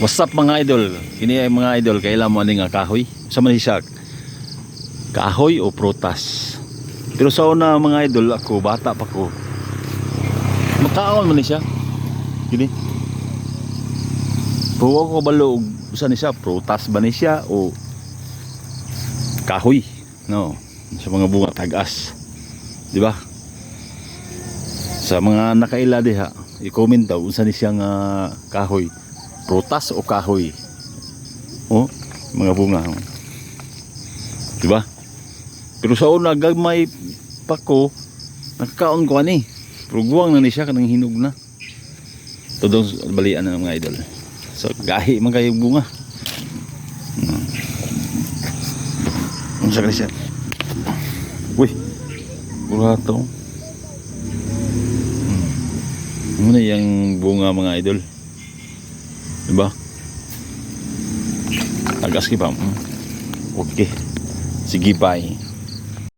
What's up mga idol? Kini ay mga idol, kailan mo ani nga kahoy? Sa man siya? Kahoy o prutas? Pero sa una mga idol, ako bata pa ko. Makaon man ni siya. Kini. Puwa ko balo usa ni siya, prutas ba ni siya o kahoy? No, sa mga bunga tagas. Di ba? Sa mga nakaila diha, i-comment daw unsa ni siya nga kahoy. Prutas o kahoy? Oh, mga bunga. Diba? Pero sa una gagmay pa ko, nakakaon ko ani. Pero guwang na ni siya kanang hinog na. Tudong balian na mga idol. So gahi man kayo bunga. Unsa ka siya? Uy. Burato. Ano yung bunga mga idol? Diba? Tagas ki pa. Okay. Sige bye.